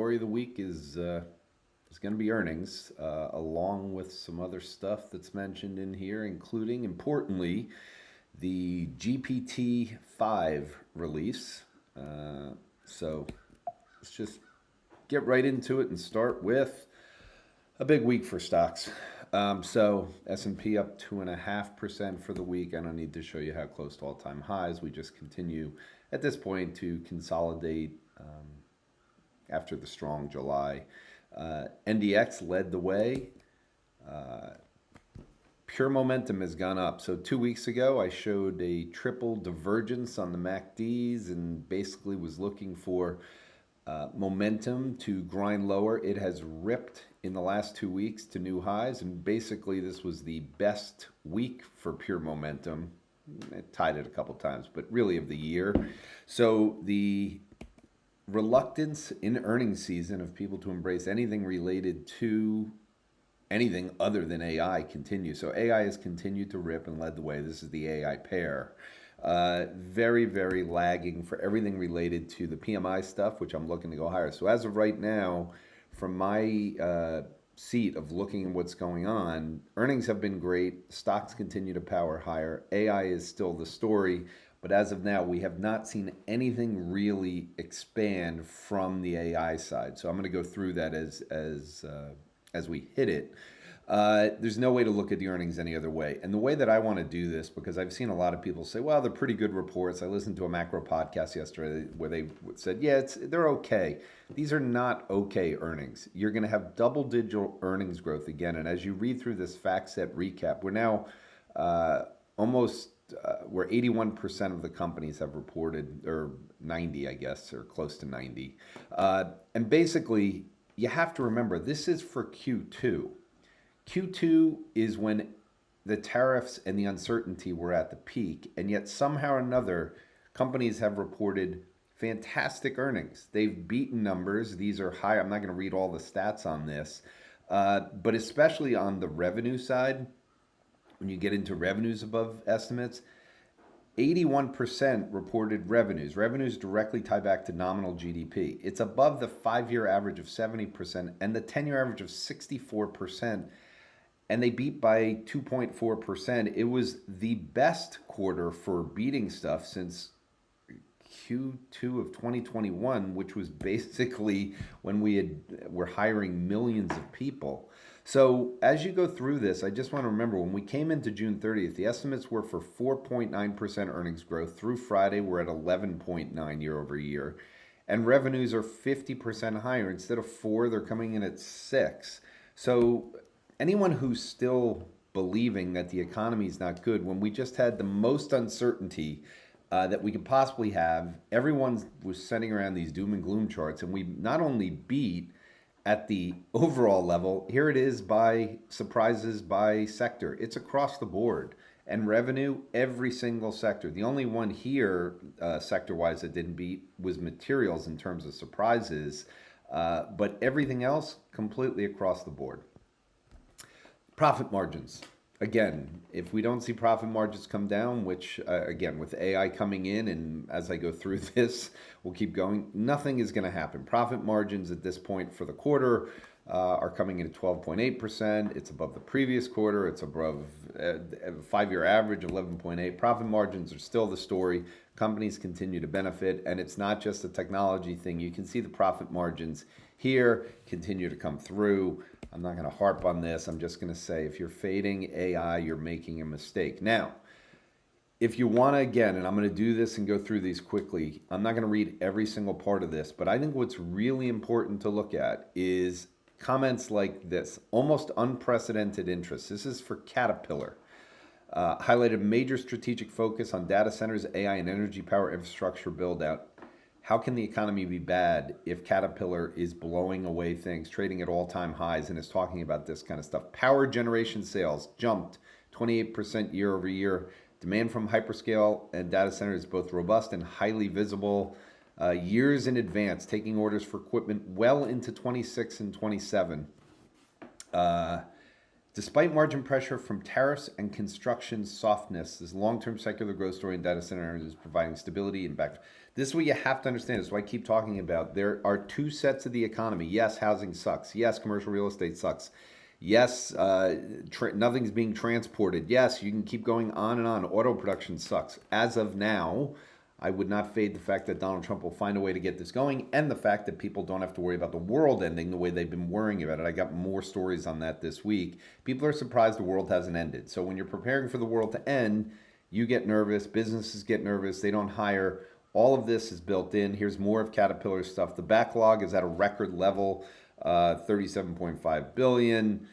story of the week is going to be earnings, along with some other stuff that's mentioned in here, including, importantly, the GPT-5 release. So let's just get right into it and start with a big week for stocks. So S&P up 2.5% for the week. I don't need to show you how close to all-time highs. We just continue at this point to consolidate after the strong July. NDX led the way. Pure momentum has gone up. So 2 weeks ago, I showed a triple divergence on the MACDs and basically was looking for momentum to grind lower. It has ripped in the last 2 weeks to new highs, and basically this was the best week for pure momentum. It tied it a couple times, but really of the year. So the reluctance in earnings season of people to embrace anything related to anything other than AI continues. So AI has continued to rip and led the way. This is the AI pair. Very, very lagging for everything related to the PMI stuff, which I'm looking to go higher. So as of right now, from my seat of looking at what's going on, earnings have been great. Stocks continue to power higher. AI is still the story. But as of now, we have not seen anything really expand from the AI side. So I'm going to go through that as we hit it. There's no way to look at the earnings any other way. And the way that I want to do this, because I've seen a lot of people say, well, they're pretty good reports. I listened to a macro podcast yesterday where they said, yeah, they're okay. These are not okay earnings. You're going to have double-digit earnings growth again. And as you read through this fact set recap, we're now where 81% of the companies have reported, or 90, I guess, or close to 90. And basically, you have to remember, this is for Q2. Q2 is when the tariffs and the uncertainty were at the peak, and yet somehow or another, companies have reported fantastic earnings. They've beaten numbers. These are high. I'm not going to read all the stats on this, but especially on the revenue side, when you get into revenues above estimates, 81% reported revenues. Revenues directly tie back to nominal GDP. It's above the 5-year average of 70% and the 10-year average of 64%. And they beat by 2.4%. It was the best quarter for beating stuff since Q2 of 2021, which was basically when were hiring millions of people. So as you go through this, I just want to remember when we came into June 30th, the estimates were for 4.9% earnings growth. Through Friday, we're at 11.9 year over year. And revenues are 50% higher. Instead of 4, they're coming in at 6. So anyone who's still believing that the economy is not good, when we just had the most uncertainty that we could possibly have, everyone was sending around these doom and gloom charts, and we not only beat at the overall level, here it is by surprises by sector. It's across the board. And revenue, every single sector. The only one here, sector-wise, that didn't beat was materials in terms of surprises. But everything else, completely across the board. Profit margins. Again, if we don't see profit margins come down, which, again, with AI coming in, and as I go through this, we'll keep going, nothing is going to happen. Profit margins at this point for the quarter are coming in at 12.8%. It's above the previous quarter. It's above a 5-year average of 11.8. Profit margins are still the story. Companies continue to benefit, and it's not just a technology thing. You can see the profit margins here continue to come through. I'm not going to harp on this. I'm just going to say if you're fading AI, you're making a mistake. Now, if you want to, again, and I'm going to do this and go through these quickly, I'm not going to read every single part of this, but I think what's really important to look at is comments like this: almost unprecedented interest. This is for Caterpillar. Highlighted major strategic focus on data centers, AI, and energy power infrastructure build out. How can the economy be bad if Caterpillar is blowing away things, trading at all-time highs, and is talking about this kind of stuff? Power generation sales jumped 28% year over year. Demand from hyperscale and data centers is both robust and highly visible. Years in advance, taking orders for equipment well into 26 and 27. Despite margin pressure from tariffs and construction softness, this long-term secular growth story in data centers is providing stability and back. This is what you have to understand. This is what I keep talking about. There are two sets of the economy. Yes, housing sucks. Yes, commercial real estate sucks. Yes, nothing's being transported. Yes, you can keep going on and on. Auto production sucks. As of now, I would not fade the fact that Donald Trump will find a way to get this going, and the fact that people don't have to worry about the world ending the way they've been worrying about it. I got more stories on that this week. People are surprised the world hasn't ended. So when you're preparing for the world to end, you get nervous, businesses get nervous, they don't hire. All of this is built in. Here's more of Caterpillar's stuff. The backlog is at a record level, 37.5 billion.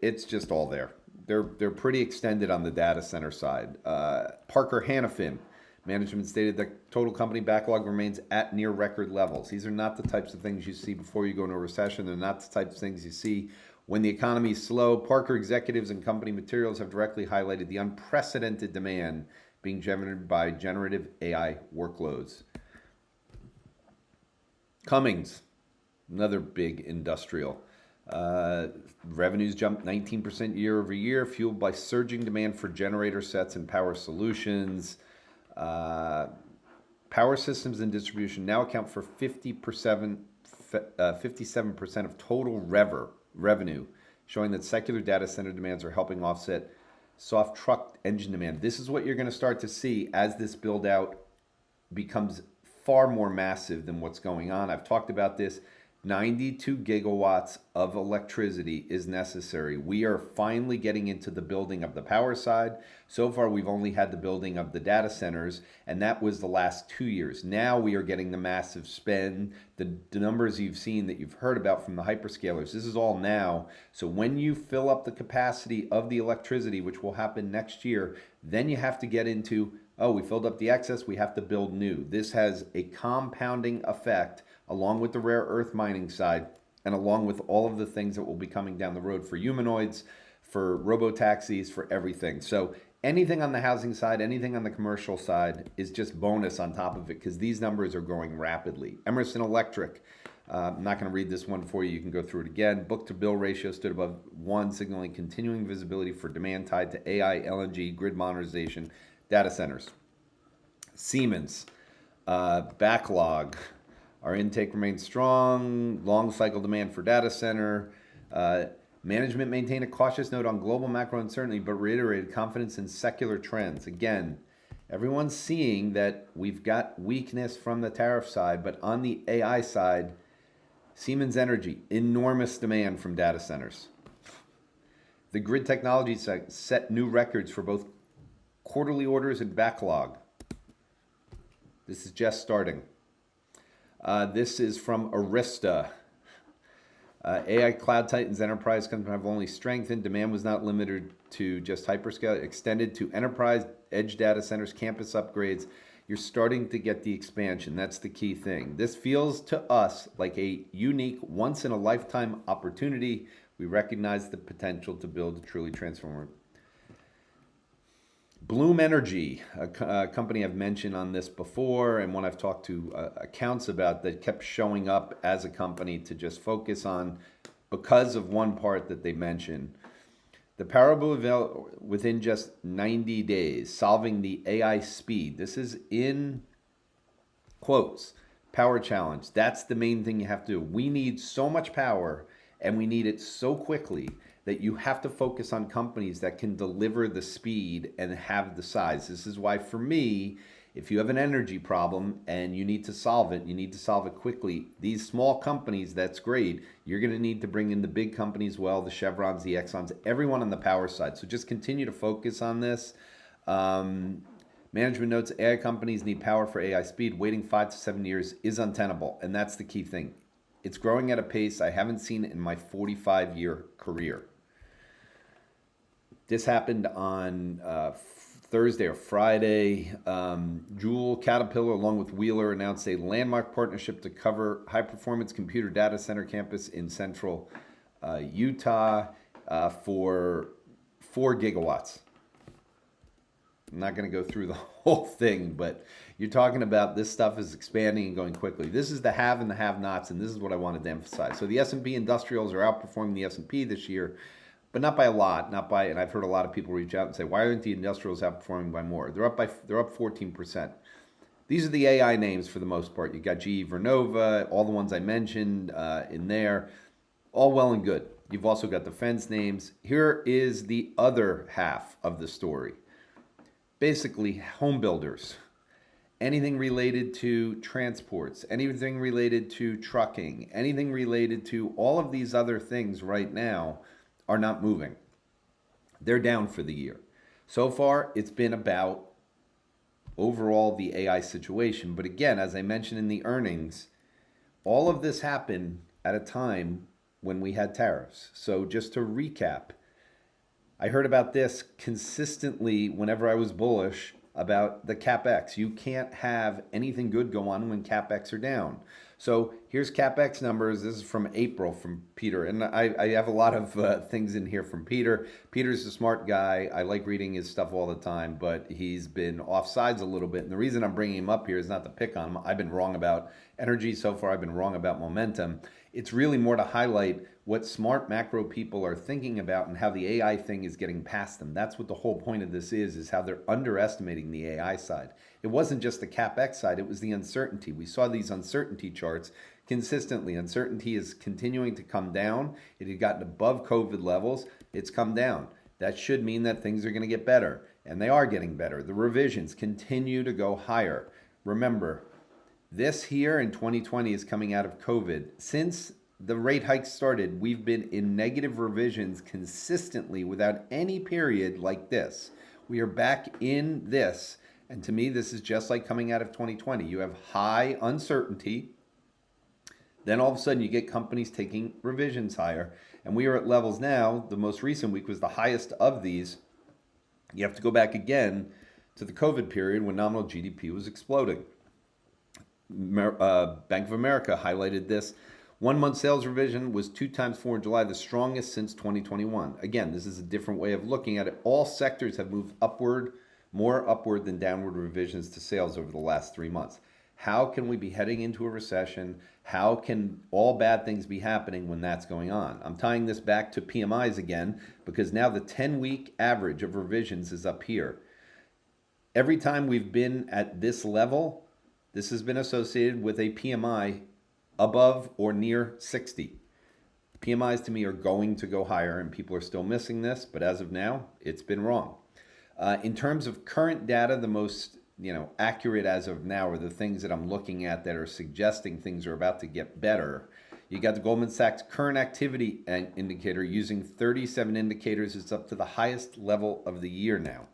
It's just all there. They're pretty extended on the data center side. Parker Hannifin. Management stated that total company backlog remains at near record levels. These are not the types of things you see before you go into a recession. They're not the types of things you see when the economy is slow. Parker executives and company materials have directly highlighted the unprecedented demand being generated by generative AI workloads. Cummins, another big industrial. Revenues jumped 19% year over year, fueled by surging demand for generator sets and power solutions. Power systems and distribution now account for 57% of total revenue, showing that secular data center demands are helping offset soft truck engine demand. This is what you're going to start to see as this build out becomes far more massive than what's going on. I've talked about this. 92 gigawatts of electricity is necessary. We are finally getting into the building of the power side. So far, we've only had the building of the data centers, and that was the last 2 years. Now we are getting the massive spend, the numbers you've seen that you've heard about from the hyperscalers. This is all now. So when you fill up the capacity of the electricity, which will happen next year, then you have to get into, oh, we filled up the excess, we have to build new. This has a compounding effect along with the rare earth mining side, and along with all of the things that will be coming down the road for humanoids, for robo-taxis, for everything. So anything on the housing side, anything on the commercial side is just bonus on top of it because these numbers are growing rapidly. Emerson Electric, I'm not going to read this one for you. You can go through it again. Book-to-bill ratio stood above 1, signaling continuing visibility for demand tied to AI, LNG, grid modernization, data centers. Siemens, backlog. Our intake remains strong, long cycle demand for data center. Management maintained a cautious note on global macro uncertainty, but reiterated confidence in secular trends. Again, everyone's seeing that we've got weakness from the tariff side, but on the AI side, Siemens Energy, enormous demand from data centers. The grid technology set new records for both quarterly orders and backlog. This is just starting. This is from Arista. AI Cloud Titans enterprise customers have only strengthened. Demand was not limited to just hyperscale. It extended to enterprise, edge data centers, campus upgrades. You're starting to get the expansion. That's the key thing. This feels to us like a unique, once-in-a-lifetime opportunity. We recognize the potential to build a truly transformative. Bloom Energy, a company I've mentioned on this before and one I've talked to accounts about that kept showing up as a company to just focus on because of one part that they mentioned. The parable within just 90 days, solving the AI speed. This is in quotes, power challenge. That's the main thing you have to do. We need so much power and we need it so quickly that you have to focus on companies that can deliver the speed and have the size. This is why, for me, if you have an energy problem and you need to solve it quickly. These small companies, that's great. You're going to need to bring in the big companies, well, the Chevrons, the Exxons, everyone on the power side. So just continue to focus on this. Management notes AI companies need power for AI speed. Waiting 5 to 7 years is untenable, and that's the key thing. It's growing at a pace I haven't seen in my 45-year career. This happened on Thursday or Friday. Joule Caterpillar, along with Wheeler, announced a landmark partnership to cover high-performance computer data center campus in central Utah for 4 gigawatts. I'm not going to go through the whole thing, but you're talking about this stuff is expanding and going quickly. This is the have and the have-nots, and this is what I wanted to emphasize. So the S&P industrials are outperforming the S&P this year. but not by a lot, not by. And I've heard a lot of people reach out and say, why aren't the industrials outperforming by more? They're up 14%. These are the AI names for the most part. You got GE Vernova, all the ones I mentioned in there, all well and good. You've also got defense names. Here is the other half of the story. Basically, home builders, anything related to transports, anything related to trucking, anything related to all of these other things right now are not moving. They're down for the year. So far, it's been about overall the AI situation. But again, as I mentioned in the earnings, all of this happened at a time when we had tariffs. So just to recap, I heard about this consistently whenever I was bullish about the CapEx. You can't have anything good go on when CapEx are down. So here's CapEx numbers. This is from April from Peter. And I have a lot of things in here from Peter. Peter's a smart guy. I like reading his stuff all the time, but he's been off sides a little bit. And the reason I'm bringing him up here is not to pick on him. I've been wrong about energy so far. I've been wrong about momentum. It's really more to highlight what smart macro people are thinking about and how the AI thing is getting past them. That's what the whole point of this is how they're underestimating the AI side. It wasn't just the CapEx side, it was the uncertainty. We saw these uncertainty charts consistently. Uncertainty is continuing to come down. It had gotten above COVID levels. It's come down. That should mean that things are going to get better, and they are getting better. The revisions continue to go higher. Remember, this here in 2020 is coming out of COVID. Since the rate hike started, we've been in negative revisions consistently without any period like this. We are back in this. And to me, this is just like coming out of 2020. You have high uncertainty. Then all of a sudden you get companies taking revisions higher. And we are at levels now. The most recent week was the highest of these. You have to go back again to the COVID period when nominal GDP was exploding. Bank of America highlighted this. 1 month sales revision was 2 times 4 in July, the strongest since 2021. Again, this is a different way of looking at it. All sectors have moved upward, more upward than downward revisions to sales over the last 3 months. How can we be heading into a recession? How can all bad things be happening when that's going on? I'm tying this back to PMIs again because now the 10-week average of revisions is up here. Every time we've been at this level, this has been associated with a PMI above or near 60. PMIs to me are going to go higher, and people are still missing this, but as of now, it's been wrong. In terms of current data, the most accurate as of now are the things that I'm looking at that are suggesting things are about to get better. You got the Goldman Sachs current activity indicator using 37 indicators. It's up to the highest level of the year now.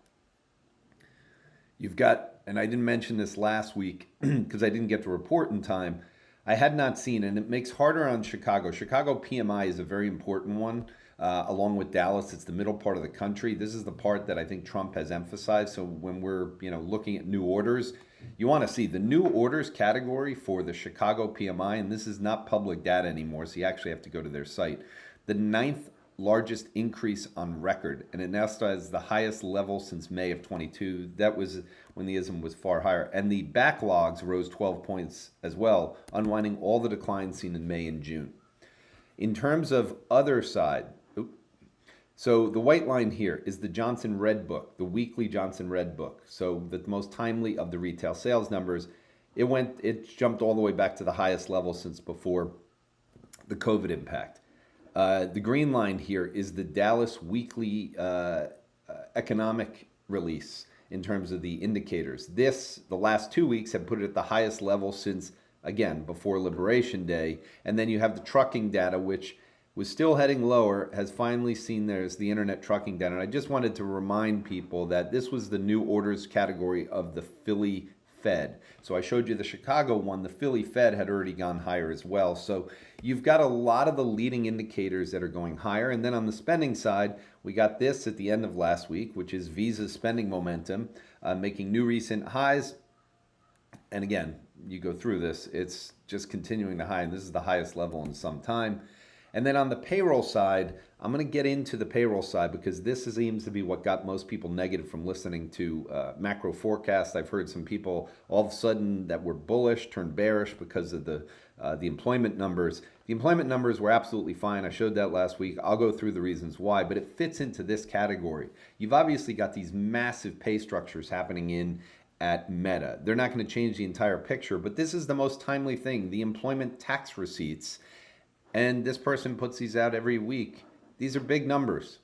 You've got, and I didn't mention this last week because I didn't get to report in time, I had not seen, and it makes harder on Chicago. Chicago PMI is a very important one, along with Dallas. It's the middle part of the country. This is the part that I think Trump has emphasized. So when we're looking at new orders, you want to see the new orders category for the Chicago PMI, and this is not public data anymore, so you actually have to go to their site. The 9th largest increase on record, and it now stands the highest level since May of 22. That was when the ISM was far higher. And the backlogs rose 12 points as well, unwinding all the declines seen in May and June. In terms of other side, so the white line here is the Johnson Red Book, the weekly Johnson Red Book. So the most timely of the retail sales numbers. It jumped all the way back to the highest level since before the COVID impact. The green line here is the Dallas weekly economic release in terms of the indicators. The last 2 weeks have put it at the highest level since, again, before Liberation Day. And then you have the trucking data, which was still heading lower, has finally seen there's the internet trucking data. And I just wanted to remind people that this was the new orders category of the Philly Fed. So I showed you the Chicago one. The Philly Fed had already gone higher as well. So you've got a lot of the leading indicators that are going higher. And then on the spending side, we got this at the end of last week, which is Visa's spending momentum, making new recent highs. And again, you go through this, it's just continuing to high. And this is the highest level in some time. And then on the payroll side, I'm going to get into the payroll side because this seems to be what got most people negative from listening to macro forecasts. I've heard some people all of a sudden that were bullish turn bearish because of the the employment numbers. The employment numbers were absolutely fine. I showed that last week. I'll go through the reasons why, but it fits into this category. You've obviously got these massive pay structures happening in at Meta. They're not going to change the entire picture, but this is the most timely thing, the employment tax receipts. And this person puts these out every week. These are big numbers.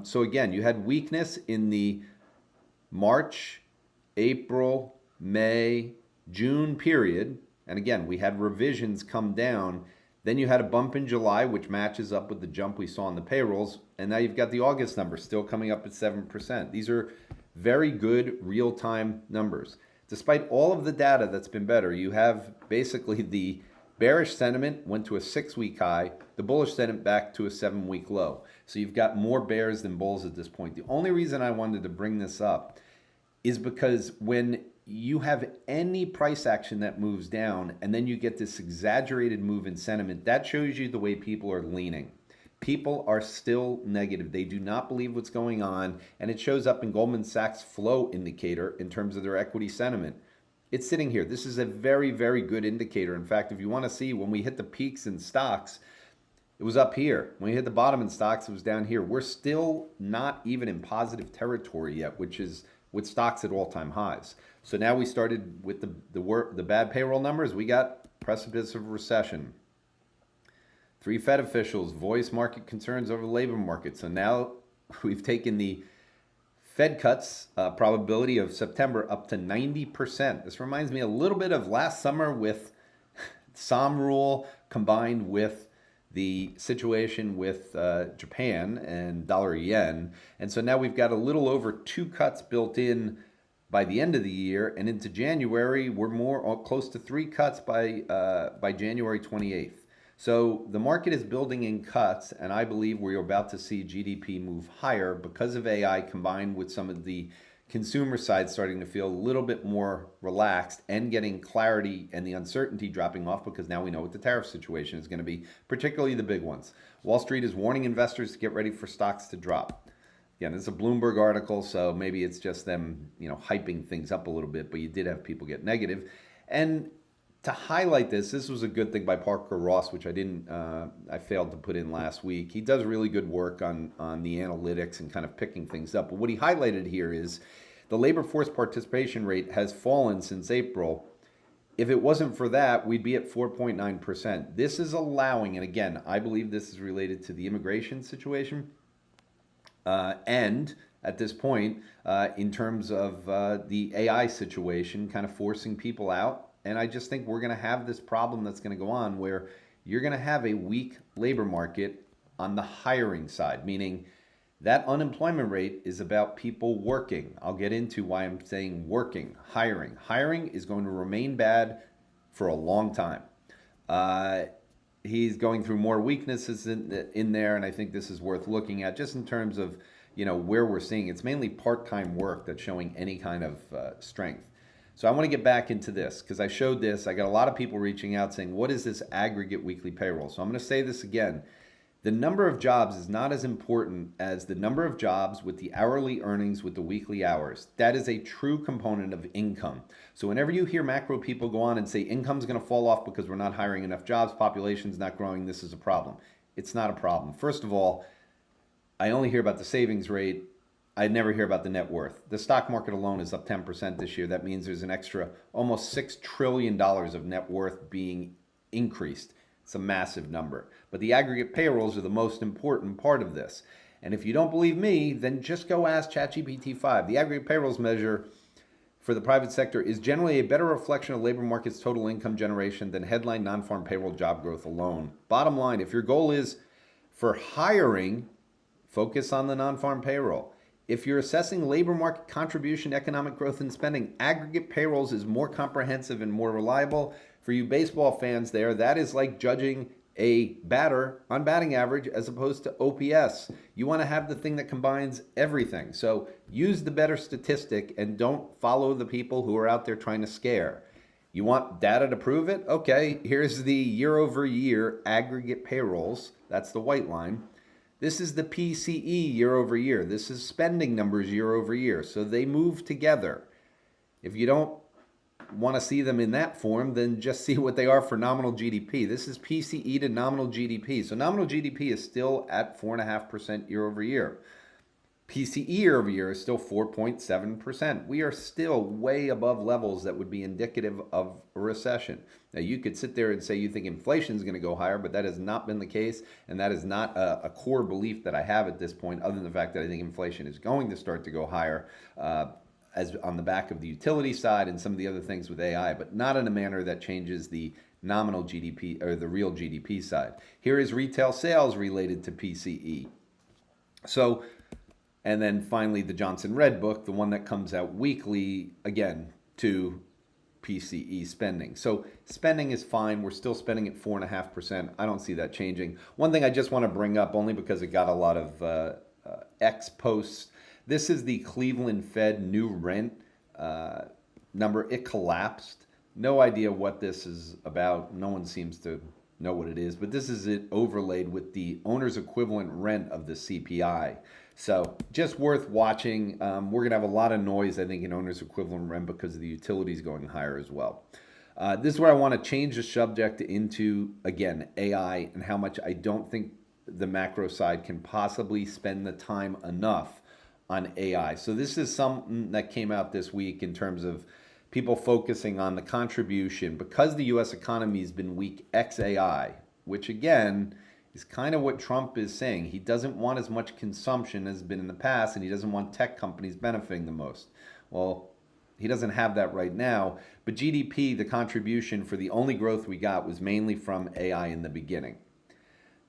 So again, you had weakness in the March, April, May, June period. And again, we had revisions come down. Then you had a bump in July, which matches up with the jump we saw in the payrolls. And now you've got the August number still coming up at 7%. These are very good real-time numbers. Despite all of the data that's been better, you have basically the bearish sentiment went to a 6-week high, the bullish sentiment back to a 7-week low. So you've got more bears than bulls at this point. The only reason I wanted to bring this up is because when you have any price action that moves down and then you get this exaggerated move in sentiment, that shows you the way people are leaning. People are still negative. They do not believe what's going on, and it shows up in Goldman Sachs flow indicator in terms of their equity sentiment. It's sitting here. This is a very, very good indicator. In fact, if you want to see when we hit the peaks in stocks, it was up here. When we hit the bottom in stocks, it was down here. We're still not even in positive territory yet, which is with stocks at all-time highs. So now we started with the bad payroll numbers. We got precipice of recession. 3 Fed officials voice market concerns over the labor market. So now we've taken the Fed cuts probability of September up to 90%. This reminds me a little bit of last summer with SOM rule combined with the situation with Japan and dollar yen. And so now we've got a little over 2 cuts built in by the end of the year. And into January, we're more close to 3 cuts by January 28th. So the market is building in cuts, and I believe we're about to see GDP move higher because of AI combined with some of the consumer side starting to feel a little bit more relaxed and getting clarity and the uncertainty dropping off because now we know what the tariff situation is going to be, particularly the big ones. Wall Street is warning investors to get ready for stocks to drop. Again, this is a Bloomberg article, so maybe it's just them, hyping things up a little bit, but you did have people get negative. And to highlight this was a good thing by Parker Ross, which I failed to put in last week. He does really good work on the analytics and kind of picking things up. But what he highlighted here is the labor force participation rate has fallen since April. If it wasn't for that, we'd be at 4.9%. This is allowing, and again, I believe this is related to the immigration situation. And at this point, in terms of the AI situation, kind of forcing people out. And I just think we're going to have this problem that's going to go on where you're going to have a weak labor market on the hiring side, meaning that unemployment rate is about people working. I'll get into why I'm saying working, hiring. Hiring is going to remain bad for a long time. He's going through more weaknesses in there, and I think this is worth looking at just in terms of where we're seeing. It's mainly part-time work that's showing any kind of strength. So I want to get back into this because I showed this. I got a lot of people reaching out saying, what is this aggregate weekly payroll? So I'm going to say this again. The number of jobs is not as important as the number of jobs with the hourly earnings with the weekly hours. That is a true component of income. So whenever you hear macro people go on and say income's going to fall off because we're not hiring enough jobs, population's not growing, this is a problem. It's not a problem. First of all, I only hear about the savings rate. I never hear about the net worth. The stock market alone is up 10% this year. That means there's an extra almost $6 trillion of net worth being increased. It's a massive number. But the aggregate payrolls are the most important part of this. And if you don't believe me, then just go ask GPT-5. The aggregate payrolls measure for the private sector is generally a better reflection of labor market's total income generation than headline non-farm payroll job growth alone. Bottom line, if your goal is for hiring, focus on the non-farm payroll. If you're assessing labor market contribution, economic growth, and spending, aggregate payrolls is more comprehensive and more reliable. For you baseball fans there, that is like judging a batter on batting average as opposed to OPS. You want to have the thing that combines everything. So use the better statistic and don't follow the people who are out there trying to scare. You want data to prove it? Okay, here's the year over year aggregate payrolls. That's the white line. This is the PCE year over year. This is spending numbers year over year. So they move together. If you don't want to see them in that form, then just see what they are for nominal GDP. This is PCE to nominal GDP. So nominal GDP is still at 4.5% year over year. PCE year over year is still 4.7%. We are still way above levels that would be indicative of a recession. Now, you could sit there and say you think inflation is going to go higher, but that has not been the case, and that is not a core belief that I have at this point, other than the fact that I think inflation is going to start to go higher as on the back of the utility side and some of the other things with AI, but not in a manner that changes the nominal GDP or the real GDP side. Here is retail sales related to PCE. So, and then finally, the Johnson Red Book, the one that comes out weekly, again, to PCE spending. So spending is fine. We're still spending at 4.5%. I don't see that changing. One thing I just want to bring up, only because it got a lot of X posts. This is the Cleveland Fed new rent number. It collapsed. No idea what this is about. No one seems to know what it is, but this is it overlaid with the owner's equivalent rent of the CPI. So just worth watching. We're going to have a lot of noise, I think, in owner's equivalent rent because of the utilities going higher as well. This is where I want to change the subject into, again, AI and how much I don't think the macro side can possibly spend the time enough on AI. So this is something that came out this week in terms of people focusing on the contribution because the U.S. economy has been weak ex AI, which again is kind of what Trump is saying. He doesn't want as much consumption as has been in the past, and he doesn't want tech companies benefiting the most. Well, he doesn't have that right now, but GDP, the contribution for the only growth we got was mainly from AI in the beginning.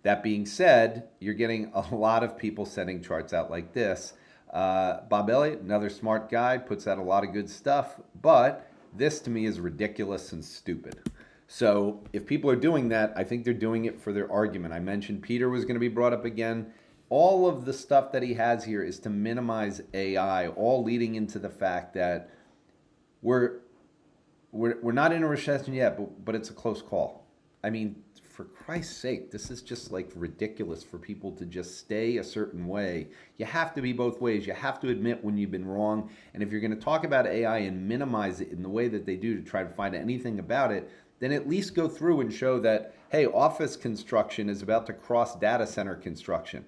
That being said, you're getting a lot of people setting charts out like this. Bob Elliott, another smart guy, puts out a lot of good stuff, but this to me is ridiculous and stupid. So if people are doing that, I think they're doing it for their argument. I mentioned Peter was going to be brought up again. All of the stuff that he has here is to minimize AI, all leading into the fact that we're not in a recession yet, but it's a close call. I mean, for Christ's sake, this is just like ridiculous for people to just stay a certain way. You have to be both ways. You have to admit when you've been wrong. And if you're going to talk about AI and minimize it in the way that they do to try to find anything about it, then at least go through and show that, hey, office construction is about to cross data center construction.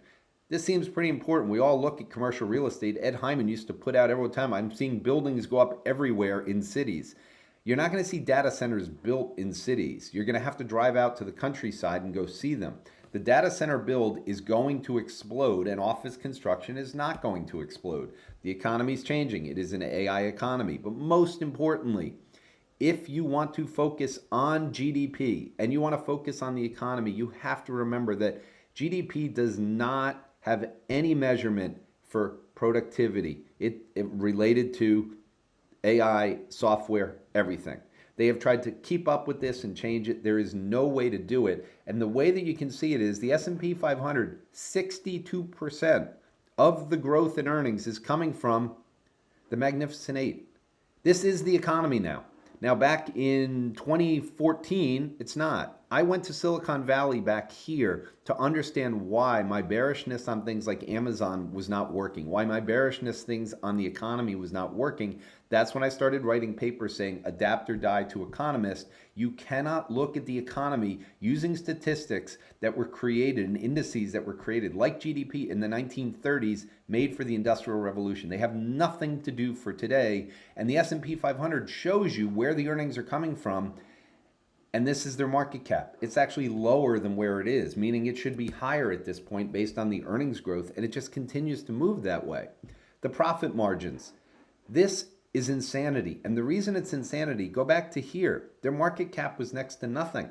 This seems pretty important. We all look at commercial real estate. Ed Hyman used to put out every time, I'm seeing buildings go up everywhere in cities. You're not going to see data centers built in cities. You're going to have to drive out to the countryside and go see them. The data center build is going to explode, and office construction is not going to explode. The economy is changing. It is an AI economy. But most importantly, if you want to focus on GDP and you want to focus on the economy, you have to remember that GDP does not have any measurement for productivity. It related to AI, software, everything. They have tried to keep up with this and change it. There is no way to do it. And the way that you can see it is the S&P 500, 62% of the growth in earnings is coming from the Magnificent Eight. This is the economy now. Now, back in 2014, it's not. I went to Silicon Valley back here to understand why my bearishness on things like Amazon was not working, why my bearishness things on the economy was not working. That's when I started writing papers saying adapt or die to economists. You cannot look at the economy using statistics that were created and indices that were created like GDP in the 1930s made for the Industrial Revolution. They have nothing to do for today. And the S&P 500 shows you where the earnings are coming from. And this is their market cap. It's actually lower than where it is, meaning it should be higher at this point based on the earnings growth, and it just continues to move that way. The profit margins. This is insanity. And the reason it's insanity, go back to here. Their market cap was next to nothing.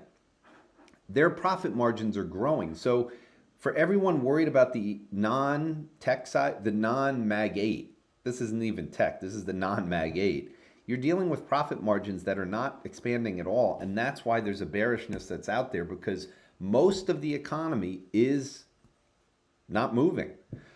Their profit margins are growing. So for everyone worried about the non-tech side, the non-Mag 8, this isn't even tech, this is the non-Mag 8. You're dealing with profit margins that are not expanding at all. And that's why there's a bearishness that's out there, because most of the economy is not moving.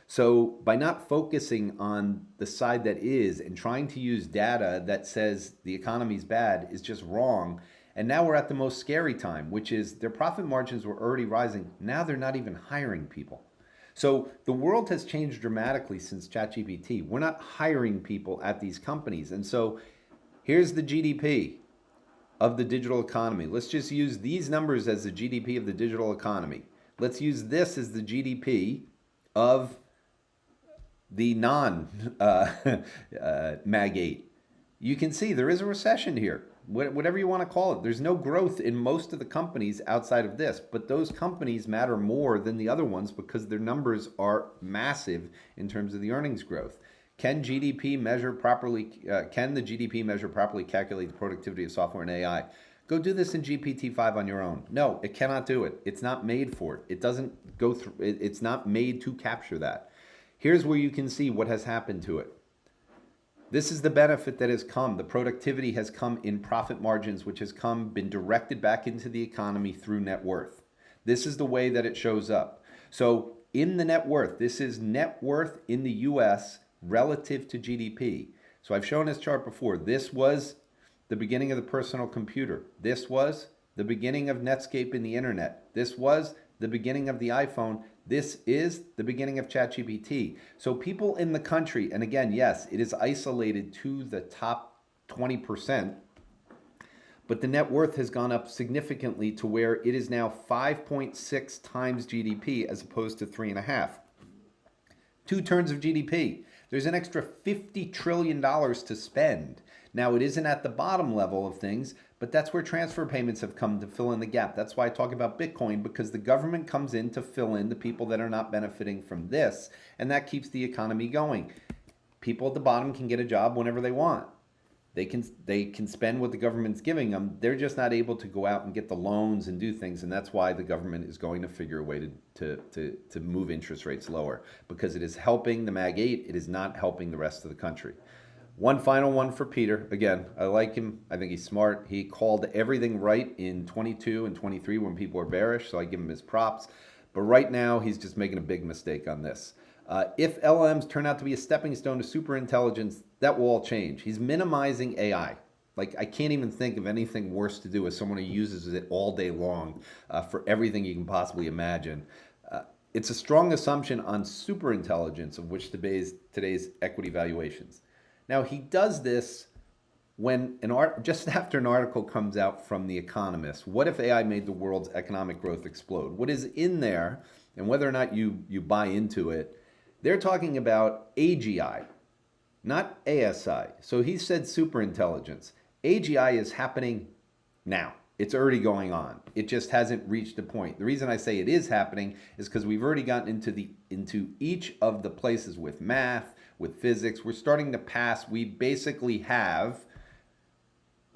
So by not focusing on the side that is and trying to use data that says the economy's bad is just wrong. And now we're at the most scary time, which is their profit margins were already rising. Now they're not even hiring people. So the world has changed dramatically since ChatGPT. We're not hiring people at these companies. And so Here's the GDP of the digital economy. Let's just use these numbers as the GDP of the digital economy. Let's use this as the GDP of the non-Mag 8. You can see there is a recession here, whatever you want to call it. There's no growth in most of the companies outside of this, but those companies matter more than the other ones because their numbers are massive in terms of the earnings growth. Can GDP measure properly? Can the GDP measure properly calculate the productivity of software and AI? Go do this in GPT-5 on your own. No, it cannot do it. It's not made for it. It doesn't go through. It's not made to capture that. Here's where you can see what has happened to it. This is the benefit that has come. The productivity has come in profit margins, which has been directed back into the economy through net worth. This is the way that it shows up. So in the net worth, this is net worth in the US relative to GDP. So I've shown this chart before. This was the beginning of the personal computer. This was the beginning of Netscape in the internet. This was the beginning of the iPhone. This is the beginning of ChatGPT. So people in the country, and again, yes, it is isolated to the top 20%, but the net worth has gone up significantly to where it is now 5.6 times GDP as opposed to 3.5. 2 turns of GDP. There's an extra $50 trillion to spend. Now, it isn't at the bottom level of things, but that's where transfer payments have come to fill in the gap. That's why I talk about Bitcoin, because the government comes in to fill in the people that are not benefiting from this, and that keeps the economy going. People at the bottom can get a job whenever they want. They can spend what the government's giving them. They're just not able to go out and get the loans and do things, and that's why the government is going to figure a way to move interest rates lower, because it is helping the Mag 8. It is not helping the rest of the country. One final one for Peter. Again, I like him. I think he's smart. He called everything right in 22 and 23 when people were bearish, so I give him his props. But right now, he's just making a big mistake on this. If LLMs turn out to be a stepping stone to superintelligence, that will all change. He's minimizing AI. Like, I can't even think of anything worse to do as someone who uses it all day long for everything you can possibly imagine. It's a strong assumption on superintelligence, of which today's equity valuations. Now, he does this when just after an article comes out from The Economist. What if AI made the world's economic growth explode? What is in there, and whether or not you buy into it, they're talking about AGI, not ASI. So he said superintelligence. AGI is happening now. It's already going on. It just hasn't reached a point. The reason I say it is happening is because we've already gotten into each of the places with math, with physics. We're starting to pass. We basically have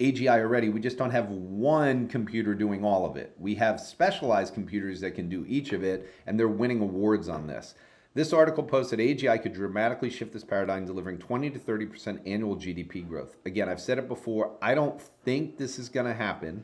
AGI already. We just don't have one computer doing all of it. We have specialized computers that can do each of it, and they're winning awards on this. This article posted AGI could dramatically shift this paradigm, delivering 20 to 30% annual GDP growth. Again, I've said it before. I don't think this is going to happen.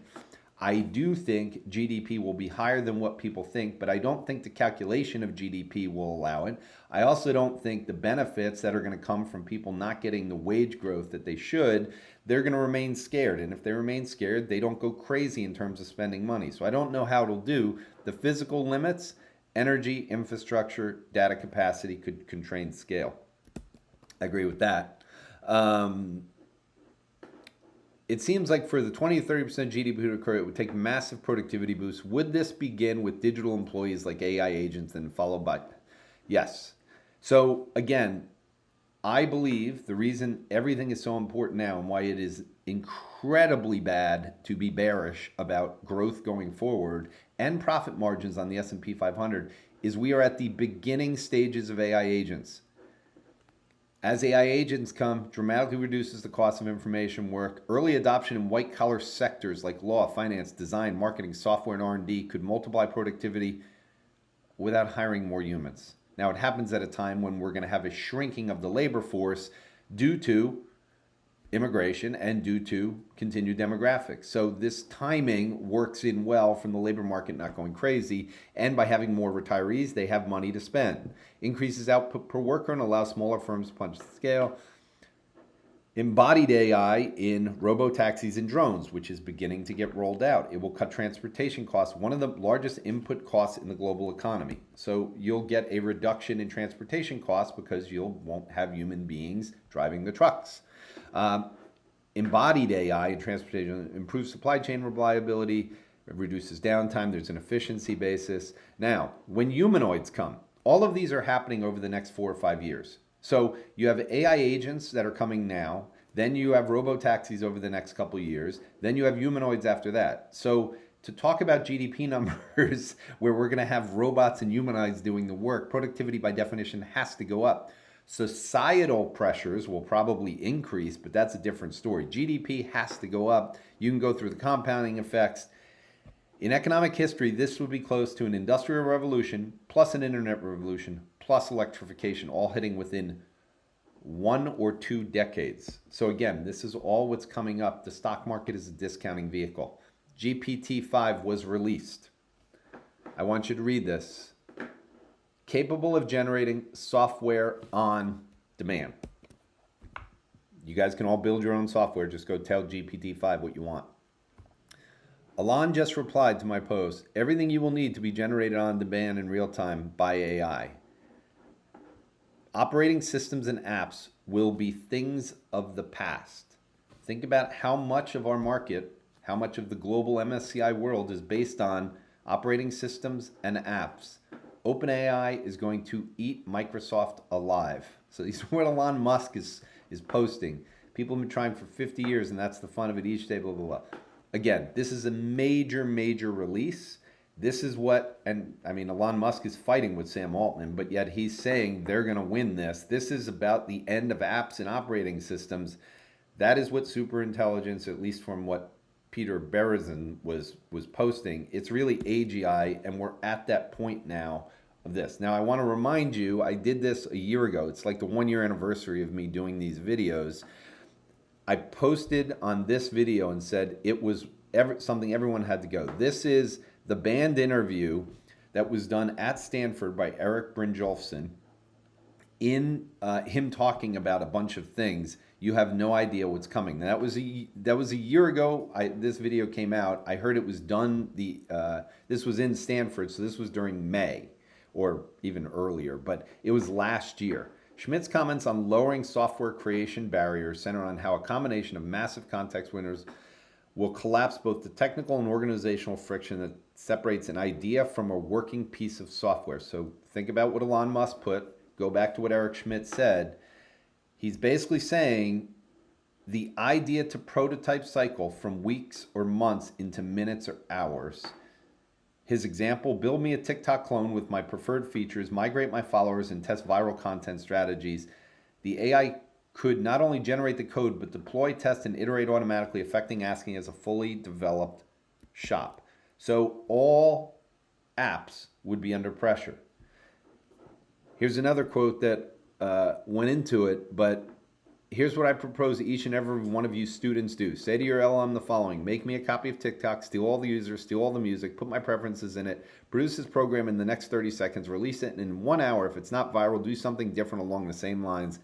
I do think GDP will be higher than what people think, but I don't think the calculation of GDP will allow it. I also don't think the benefits that are going to come from people not getting the wage growth that they should, they're going to remain scared. And if they remain scared, they don't go crazy in terms of spending money. So I don't know how it'll do. The physical limits, energy, infrastructure, data capacity could constrain scale. I agree with that. It seems like for the 20 to 30% GDP to occur, it would take massive productivity boosts. Would this begin with digital employees like AI agents and followed by? Yes. So again, I believe the reason everything is so important now and why it is incredibly bad to be bearish about growth going forward and profit margins on the S&P 500 is we are at the beginning stages of AI agents. As AI agents come, dramatically reduces the cost of information work. Early adoption in white-collar sectors like law, finance, design, marketing, software, and R&D could multiply productivity without hiring more humans. Now, it happens at a time when we're going to have a shrinking of the labor force due to immigration and due to continued demographics. So this timing works in well from the labor market not going crazy, and by having more retirees, they have money to spend. Increases output per worker and allows smaller firms to punch the scale. Embodied AI in robo-taxis and drones, which is beginning to get rolled out. It will cut transportation costs, one of the largest input costs in the global economy. So you'll get a reduction in transportation costs because you won't have human beings driving the trucks. embodied AI in transportation improves supply chain reliability, it reduces downtime, there's an efficiency basis. Now, when humanoids come, all of these are happening over the next 4 or 5 years. So you have AI agents that are coming now, then you have robo-taxis over the next couple of years, then you have humanoids after that. So to talk about GDP numbers where we're going to have robots and humanoids doing the work, productivity by definition has to go up. Societal pressures will probably increase, but that's a different story. GDP has to go up. You can go through the compounding effects. In economic history, this would be close to an industrial revolution plus an internet revolution plus electrification, all hitting within 1 or 2 decades. So again, this is all what's coming up. The stock market is a discounting vehicle. GPT-5 was released. I want you to read this. Capable of generating software on demand. You guys can all build your own software. Just go tell GPT-5 what you want. Elon just replied to my post, everything you will need to be generated on demand in real time by AI. Operating systems and apps will be things of the past. Think about how much of our market, how much of the global MSCI world is based on operating systems and apps. OpenAI is going to eat Microsoft alive. So these are what Elon Musk is posting. People have been trying for 50 years, and that's the fun of it each day, blah, blah, blah. Again, this is a major, major release. This is what, and I mean, Elon Musk is fighting with Sam Altman, but yet he's saying they're going to win this. This is about the end of apps and operating systems. That is what superintelligence, at least from what Peter Berezin was posting, it's really AGI, and we're at that point now of this. Now, I want to remind you, I did this a year ago. It's like the 1-year anniversary of me doing these videos. I posted on this video and said it was something everyone had to go. This is the banned interview that was done at Stanford by Eric Brynjolfsson in him talking about a bunch of things. You have no idea what's coming. That was a year ago. This video came out. I heard it was done. This was in Stanford, so this was during May or even earlier, but it was last year. Schmidt's comments on lowering software creation barriers center on how a combination of massive context winners will collapse both the technical and organizational friction that separates an idea from a working piece of software. So think about what Elon Musk put. Go back to what Eric Schmidt said. He's basically saying the idea to prototype cycle from weeks or months into minutes or hours. His example, build me a TikTok clone with my preferred features, migrate my followers, and test viral content strategies. The AI could not only generate the code, but deploy, test, and iterate automatically, affecting asking as a fully developed shop. So all apps would be under pressure. Here's another quote that went into it, but here's what I propose that each and every one of you students do. Say to your LLM the following: make me a copy of TikTok, steal all the users, steal all the music, put my preferences in it, produce this program in the next 30 seconds, release it in 1 hour. If it's not viral, do something different along the same lines.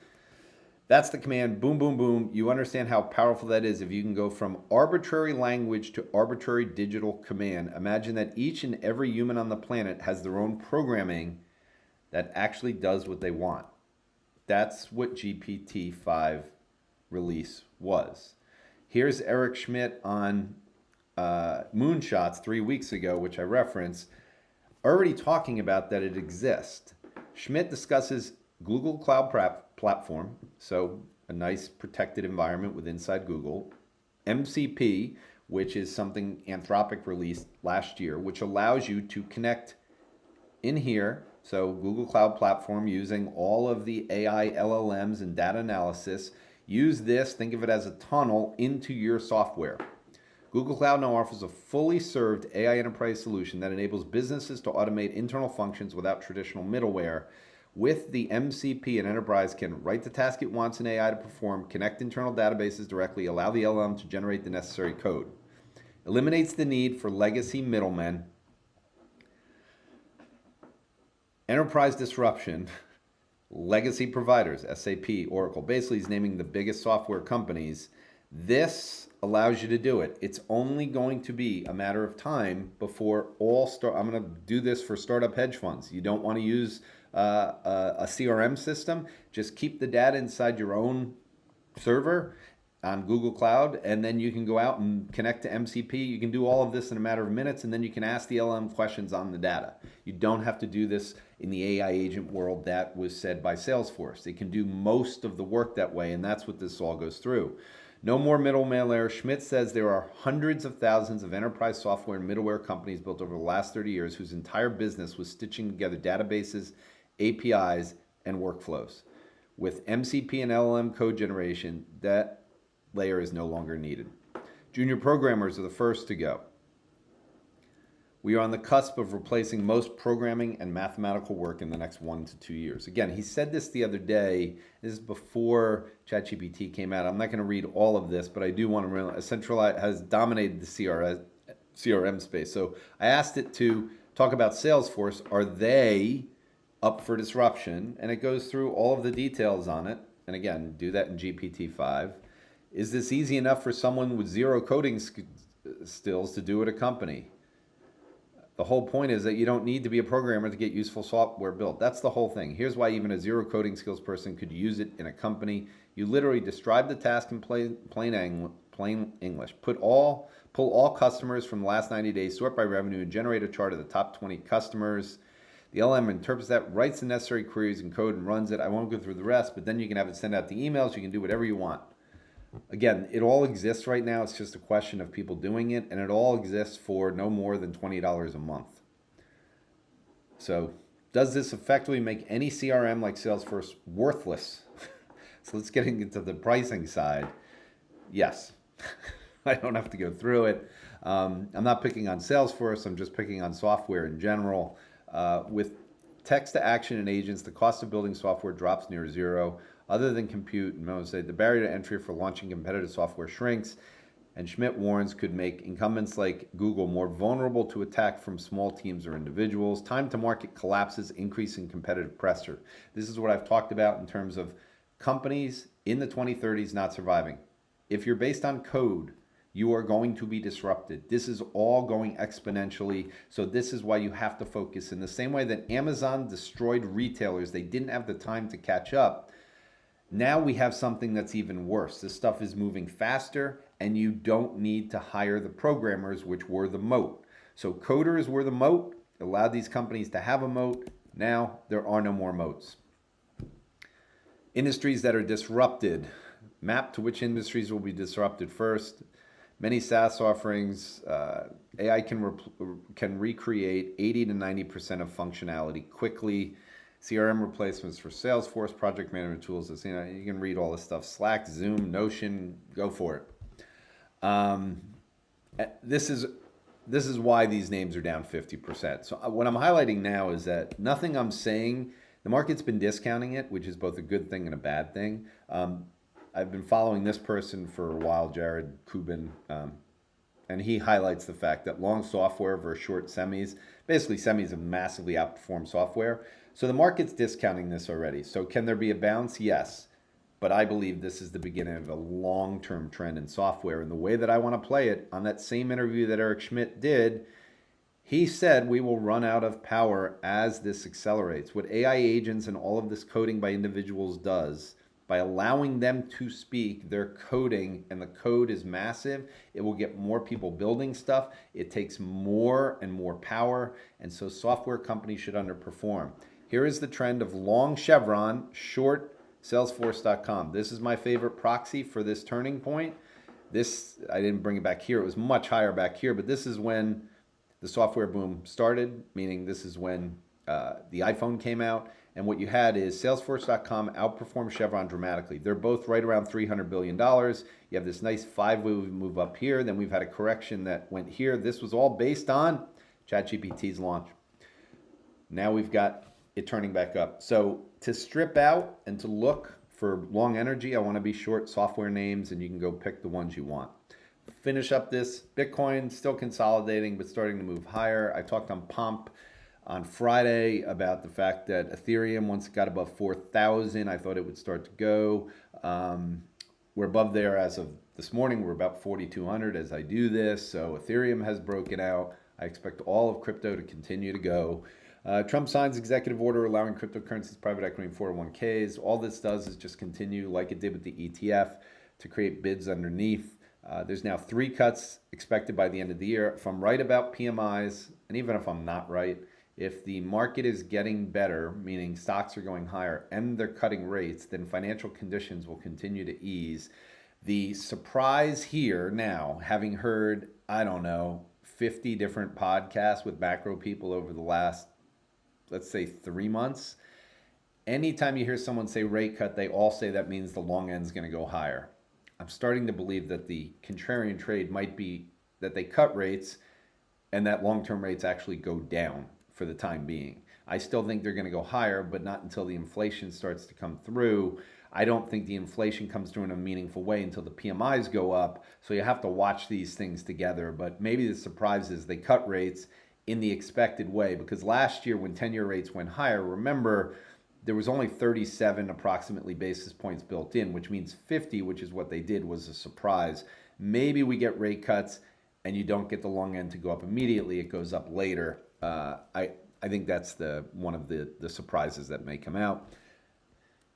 That's the command. Boom, boom, boom. You understand how powerful that is if you can go from arbitrary language to arbitrary digital command. Imagine that each and every human on the planet has their own programming that actually does what they want. That's what GPT-5 release was. Here's Eric Schmidt on Moonshots 3 weeks ago, which I referenced, already talking about that it exists. Schmidt discusses Google Cloud Platform, so a nice protected environment with inside Google, MCP, which is something Anthropic released last year, which allows you to connect in here. So Google Cloud Platform, using all of the AI LLMs and data analysis, use this, think of it as a tunnel into your software. Google Cloud now offers a fully served AI enterprise solution that enables businesses to automate internal functions without traditional middleware. With the MCP, an enterprise can write the task it wants an AI to perform, connect internal databases directly, allow the LLM to generate the necessary code. Eliminates the need for legacy middlemen. Enterprise disruption, legacy providers, SAP, Oracle. Basically, he's naming the biggest software companies. This allows you to do it. It's only going to be a matter of time before I'm going to do this for startup hedge funds. You don't want to use a CRM system. Just keep the data inside your own server. on Google Cloud, and then you can go out and connect to MCP. You can do all of this in a matter of minutes, and then you can ask the LLM questions on the data. You don't have to do this in the AI agent world that was said by Salesforce. It can do most of the work that way, and that's what this all goes through. No more middleman layer. Schmidt says there are hundreds of thousands of enterprise software and middleware companies built over the last 30 years whose entire business was stitching together databases, APIs, and workflows. With MCP and LLM code generation, that layer is no longer needed. Junior programmers are the first to go. We are on the cusp of replacing most programming and mathematical work in the next 1 to 2 years. Again, he said this the other day. This is before ChatGPT came out. I'm not going to read all of this, but I do want to realize Centralized has dominated the CRM space. So I asked it to talk about Salesforce. Are they up for disruption? And it goes through all of the details on it. And again, do that in GPT-5. Is this easy enough for someone with zero coding skills to do at a company? The whole point is that you don't need to be a programmer to get useful software built. That's the whole thing. Here's why even a zero coding skills person could use it in a company. You literally describe the task in plain English. Pull all customers from the last 90 days, sort by revenue, and generate a chart of the top 20 customers. The LM interprets that, writes the necessary queries in code, and runs it. I won't go through the rest, but then you can have it send out the emails. You can do whatever you want. Again, it all exists right now. It's just a question of people doing it, and it all exists for no more than $20 a month. So does this effectively make any CRM like Salesforce worthless? So let's get into the pricing side. Yes. I don't have to go through it. I'm not picking on Salesforce. I'm just picking on software in general. With text to action and agents, the cost of building software drops near zero. Other than compute, and I would say the barrier to entry for launching competitive software shrinks, and Schmidt warns could make incumbents like Google more vulnerable to attack from small teams or individuals. Time to market collapses, increasing competitive pressure. This is what I've talked about in terms of companies in the 2030s not surviving. If you're based on code, you are going to be disrupted. This is all going exponentially. So this is why you have to focus. In the same way that Amazon destroyed retailers, they didn't have the time to catch up. Now we have something that's even worse. This stuff is moving faster, and you don't need to hire the programmers, which were the moat. So coders were the moat, allowed these companies to have a moat. Now there are no more moats. Industries that are disrupted. Map to which industries will be disrupted first. Many SaaS offerings, AI can recreate 80 to 90% of functionality quickly. CRM replacements for Salesforce, project management tools. You can read all this stuff. Slack, Zoom, Notion, go for it. This is why these names are down 50%. So what I'm highlighting now is that nothing I'm saying, the market's been discounting it, which is both a good thing and a bad thing. I've been following this person for a while, Jared Kubin, and he highlights the fact that long software versus short semis, basically semis have massively outperformed software. So the market's discounting this already. So can there be a bounce? Yes. But I believe this is the beginning of a long-term trend in software. And the way that I want to play it, on that same interview that Eric Schmidt did, he said we will run out of power as this accelerates. What AI agents and all of this coding by individuals does, by allowing them to speak, their coding, and the code is massive, it will get more people building stuff. It takes more and more power, and so software companies should underperform. Here is the trend of long Chevron, short Salesforce.com. This is my favorite proxy for this turning point. This, I didn't bring it back here. It was much higher back here, but this is when the software boom started, meaning this is when the iPhone came out. And what you had is Salesforce.com outperformed Chevron dramatically. They're both right around $300 billion. You have this nice 5-wave move up here. Then we've had a correction that went here. This was all based on ChatGPT's launch. Now we've got it turning back up. So to strip out and to look for long energy, I want to be short software names, and you can go pick the ones you want. Finish up this. Bitcoin still consolidating, but starting to move higher. I talked on Pomp on Friday about the fact that Ethereum, once it got above 4,000, I thought it would start to go. We're above there as of this morning. We're about 4,200 as I do this. So Ethereum has broken out. I expect all of crypto to continue to go. Trump signs executive order allowing cryptocurrencies, private equity, and 401ks. All this does is just continue like it did with the ETF. to create bids underneath. There's now 3 cuts expected by the end of the year. If I'm right about PMIs, and even if I'm not right, if the market is getting better, meaning stocks are going higher and they're cutting rates, then financial conditions will continue to ease. The surprise here now, having heard, I don't know, 50 different podcasts with macro people over the last, let's say, 3 months, anytime you hear someone say rate cut, they all say that means the long end is going to go higher. I'm starting to believe that the contrarian trade might be that they cut rates and that long-term rates actually go down for the time being. I still think they're going to go higher, but not until the inflation starts to come through. I don't think the inflation comes through in a meaningful way until the PMIs go up. So you have to watch these things together. But maybe the surprise is they cut rates in the expected way, because last year when 10-year rates went higher, remember, there was only 37 approximately basis points built in, which means 50, which is what they did, was a surprise. Maybe we get rate cuts and you don't get the long end to go up immediately. It goes up later. I think that's one of the surprises that may come out.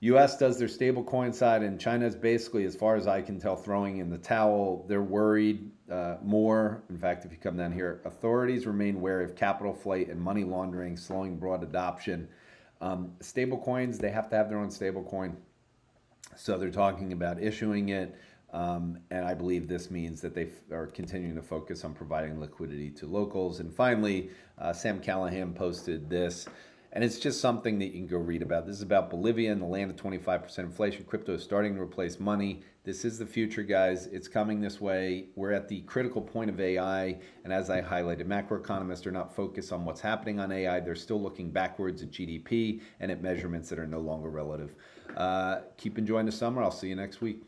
U.S. does their stablecoin side, and China's basically, as far as I can tell, throwing in the towel. They're worried more. In fact, if you come down here, authorities remain wary of capital flight and money laundering, slowing broad adoption. Stablecoins, they have to have their own stablecoin. So they're talking about issuing it. And I believe this means that they are continuing to focus on providing liquidity to locals. And finally, Sam Callahan posted this, and it's just something that you can go read about. This is about Bolivia and the land of 25% inflation. Crypto is starting to replace money. This is the future, guys. It's coming this way. We're at the critical point of AI. And as I highlighted, macroeconomists are not focused on what's happening on AI. They're still looking backwards at GDP and at measurements that are no longer relative. Keep enjoying the summer. I'll see you next week.